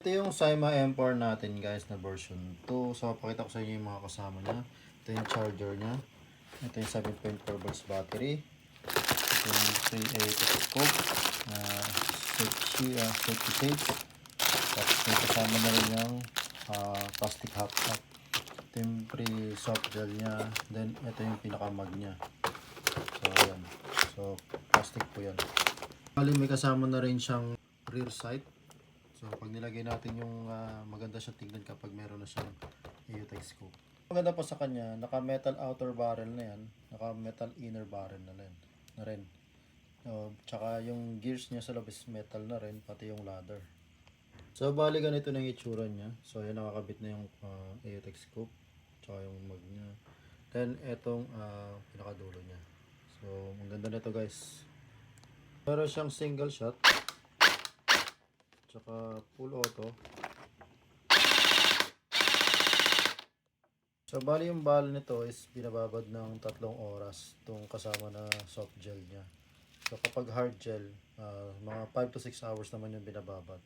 Ito yung Syma M4 natin guys na version 2. So pakita ko sa inyo yung mga kasama niya. Ito yung charger niya. Ito yung 7.4 volts battery. Ito yung 3A scope. Safety shades. Tapos may kasama na rin yung plastic hot top. Ito yung pre-soft gel niya. Then ito yung pinaka-mag niya. So ayan. So plastic po yan. Bali may kasama na rin siyang rear sight. So pag nilagay natin yung maganda siya tignan kapag meron na siyang AUTech scope. Maganda pa sa kanya, naka metal outer barrel na yan, naka metal inner barrel na rin. Tsaka yung gears niya sa loob is metal na rin, pati yung ladder. So bali ganito na yung itsura niya. So yan, nakakabit na yung AUTech scope, tsaka yung mag niya. Then etong pinakadulo niya. So maganda na ito guys. Meron siyang single shot, tsaka full auto. So bali yung bal nito is binababad ng 3 oras itong kasama na soft gel niya. So kapag hard gel, mga 5 to 6 hours naman yung binababad.